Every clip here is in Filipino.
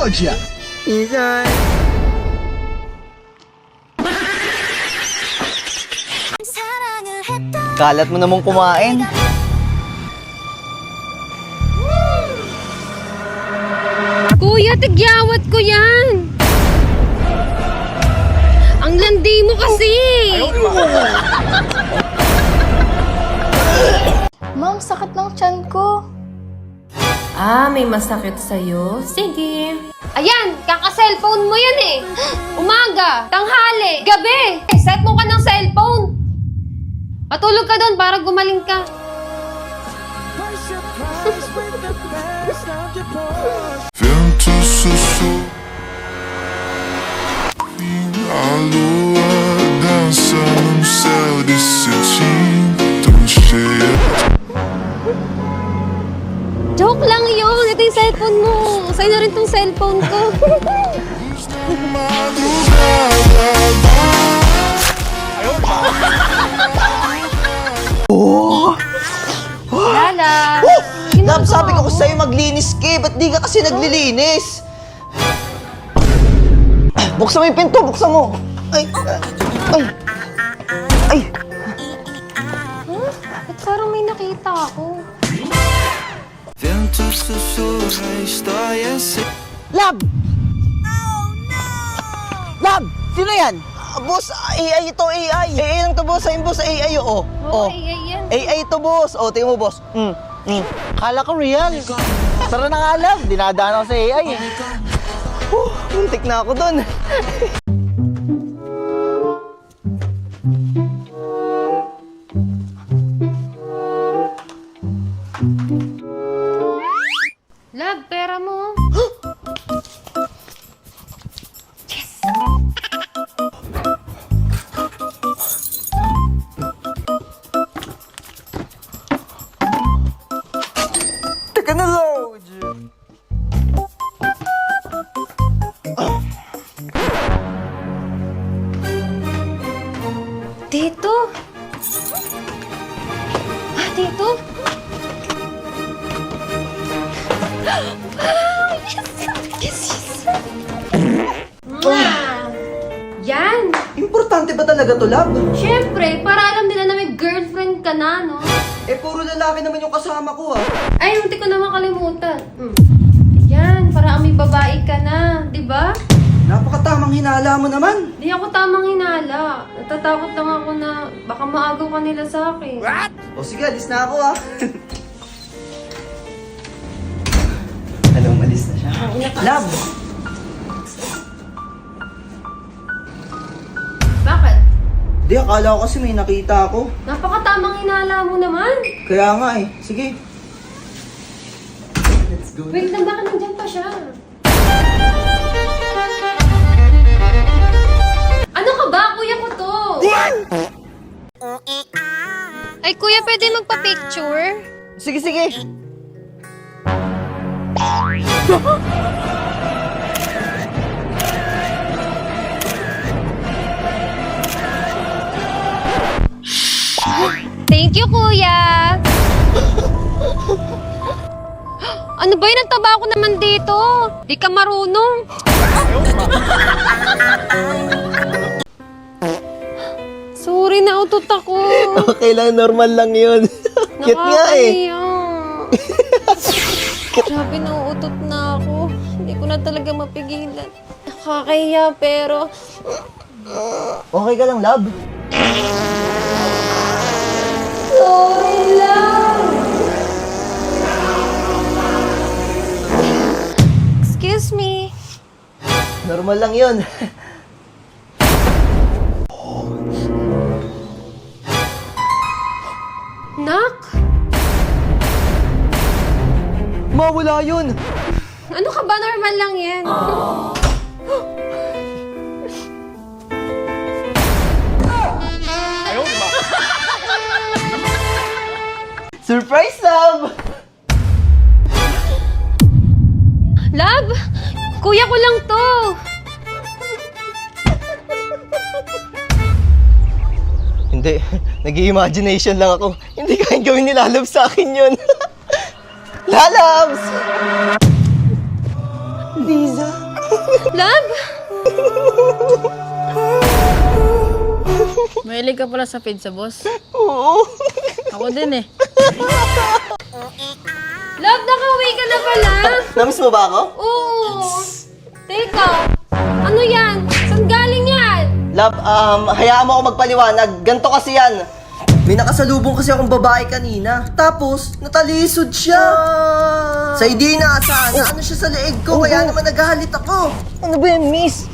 Georgia. Isan. Kalat mo namang kumain. Kuya, tigyawat ko yan. Ang landi mo kasi. Ma'am, sakit ng tiyan ko. Ah, may masakit sa'yo? Sige. Ayan, kaka-cellphone mo yan eh. Umaga, tanghali, gabi. Set mo ka ng cellphone. Matulog ka doon para gumaling ka. Vento sussurra a lua dança no céu de cetim tão cheia. Joke lang yun. Ito yung cellphone mo. Sa'yo na rin tong cellphone ko. Lala. Lab, sabi ko sa'yo maglinis ka eh. Ba't di ka kasi naglilinis? Buksan mo yung pinto, buksan mo. Ay, ay, ay. Huh? Ba't parang may nakita ako? Vento sussurra a história sem... Lab! Lab! Sino yan? Boss, AI ito, AI. AI lang to, boss. Ayun, boss, AI, oo. Oo, AI yan. AI ito, boss. O, tingnan mo, boss. Kala ko real. Tara na nga, Lab. Dinadaan ako sa AI. Muntik na ako dun. Lab, pera mo. Teka na, load. Dito. Ah, dito. Yes, yes. Yan. Importante ba talaga to, Lab? Siyempre, para alam nila na may girlfriend ka na, no? Eh, puro lalaki naman yung kasama ko, ah. Ay, hindi ko na makalimutan. Yan, para may babae ka na, di ba? Napakatamang hinala mo naman. Di ako tamang hinala. Natatakot lang ako na baka maagaw ka nila sa akin. O sige, alis na ako, ah. Alam, alis na siya. Lab! Bakit? Di, akala ko kasi may nakita ako. Napakatamang hinala mo naman. Kaya nga eh. Sige. Let's go. Wait lang, baka nandyan pa siya. Ano ka ba? Kuya ko to. Ay, kuya, pwede magpa-picture? Sige, sige. Thank you, kuya. Ano ba yun? Ang taba ko naman dito. Di ka marunong. Sorry, nautot ako. Okay lang, normal lang yun. Cute nga eh. Grabe, nauutot na ako. Hindi ko na talaga mapigilan. Nakakahiya, pero... Okay ka lang, Lab? Sorry lang. Excuse me. Normal lang yun. Nak? Mawala yun. Ano ka ba? Normal lang yan. Surprise, Lab! Lab, kuya ko lang to. Hindi, nag-i-imagination lang ako. Hindi kayang gawin ni Lalabs sa akin yun. Lalabs! Liza! Love? Mahilig ka pala sa pizza, boss. Oo. Ako din eh. Love, nakauwi ka na pala? Namiss mo ba ako? Oo. Teka, ano yan? Saan galing yan? Love, hayaan mo ako magpaliwanag. Ganto kasi yan. May nakasalubong kasi akong babae kanina. Tapos, natalisod siya. Sa hindi inaasahan, ano siya sa leeg ko. Kaya naman naghahalit ako. Ano ba yan, miss?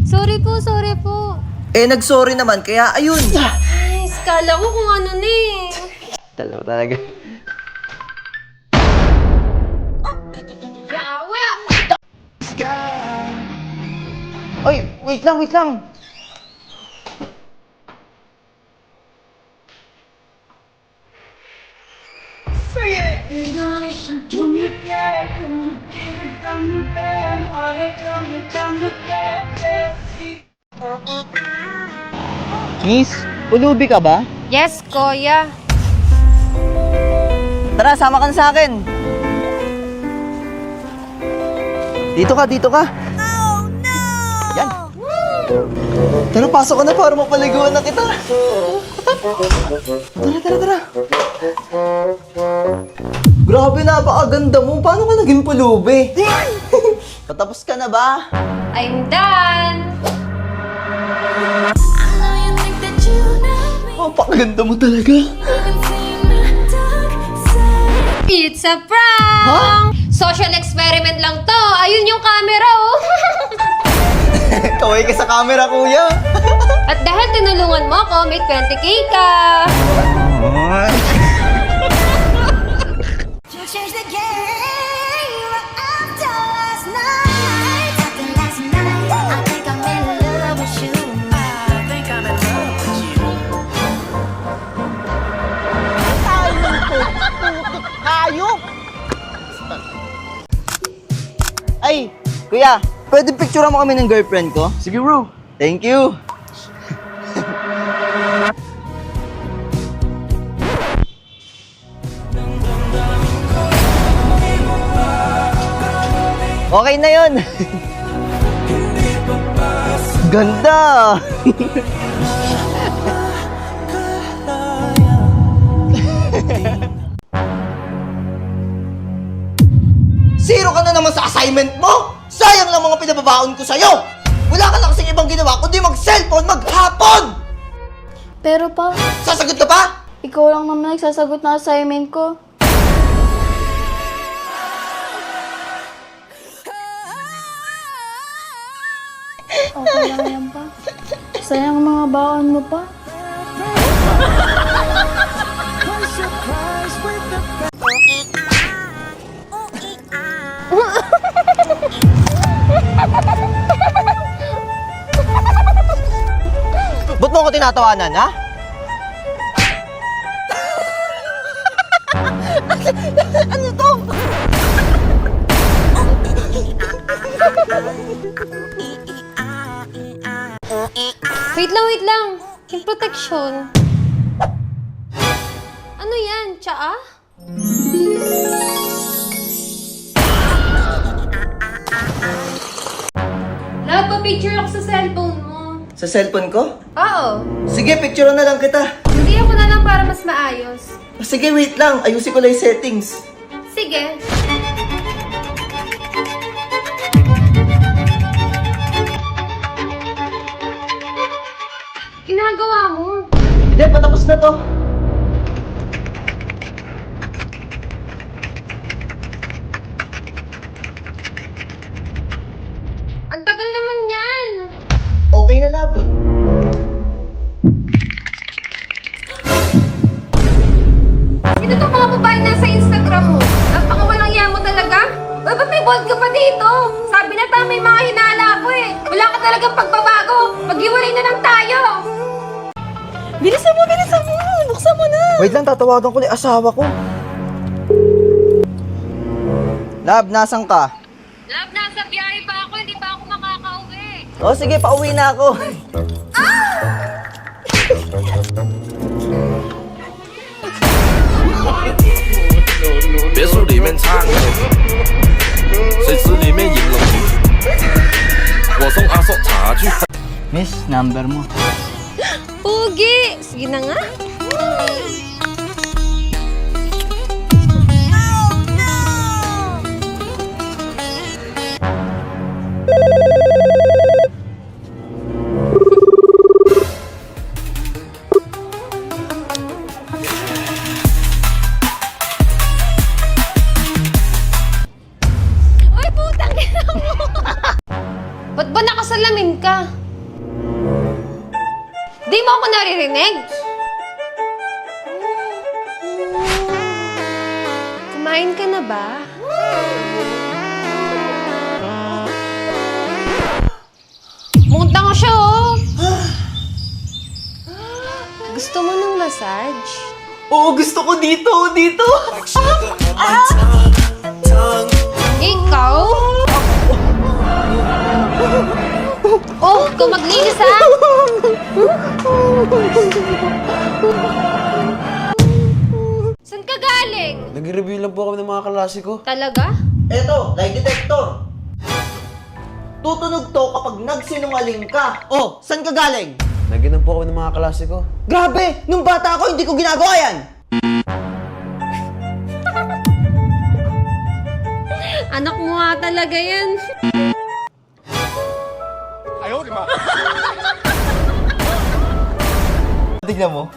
Sorry po. Eh, nag-sorry naman. Kaya, ayun. Ay, kala ko kung ano na eh. Dalawa talaga. Gawa! Oy, wait lang. Miss, ulubi ka ba? Yes, Kuya. Tara, sama ka na sa akin. Dito ka. Oh, no! Yan. Tara, pasok ka na para mapaliguan na kita. Tara. Grabe, napakaganda mo. Paano ka naging pulubi? Patapos ka na ba? I'm done. Napakaganda mo talaga. It's a prank! Social experiment lang to. Ayun yung camera, oh. Kaway ka sa camera, kuya. At dahil tinulungan mo ako, may 20K ka. Change the game after last night. After last night, I think I'm in love with you. I think I'm in love with you. Hayop! Ay, kuya, pwede picturean mo kami ng girlfriend ko? Sige, bro. Thank you. Okay na yun. Ganda. Zero ka na naman sa assignment mo! Sayang lang mga pinababaon ko sa'yo! Wala ka na kasing ibang ginawa kundi mag-cellphone maghapon! Pero pa, Sasagot ka pa? ikaw lang naman nagsasagot na assignment ko. Okay lang yan pa. Sayang ang mga baon mo pa. Ba't mo ko tinatawanan, ha? Ano to? Wait lang. Yung protection. Ano yan? Tsaa? Love, pa-picture ako sa cellphone mo. Sa cellphone ko? Oo. Sige, picture na lang kita. Hindi ako na lang para mas maayos. Sige, wait lang. Ayusin ko lang yung settings. Sige. Ginagawa mo. Hindi, patapos na to. Ang tagal naman yan. Okay na, love. Sino itong mga babae nasa Instagram mo? Napakawalang iya mo talaga? Uy, ba't may bold ka pa dito? Sabi na tama may mga hinala ko eh. Wala ka talagang pagbabago. Maghiwalay na lang tayo. Bilisan mo! Buksan mo na! Wait lang, tatawagan ko na yung asawa ko. Love, nasan ka? Love, nasa biyahe pa ako. Hindi pa ako makakauwi. O, sige, pauwi na ako. 别墅里面唱，水池里面饮龙。Miss, number mo. Pugi! Sige na nga. Ay, putang ina mo! Ba't ba nakasalamin ka? Di mo ako naririnig? Kumain ka na ba? Muntang ko siya, oh! Gusto mo ng massage? Oo, gusto ko dito, dito. Ikaw? Oh, ikaw maglinis, ha? Saan ka galing? Nag-review lang po kami ng mga klase ko. Talaga? Eto, lie detector. Tutunog to kapag nagsinungaling ka. Oh, saan ka galing? Naginom po kami ng mga klase ko. Grabe! Nung bata ako, hindi ko ginagawa yan. Anak mo nga talaga yan. Tignan mo.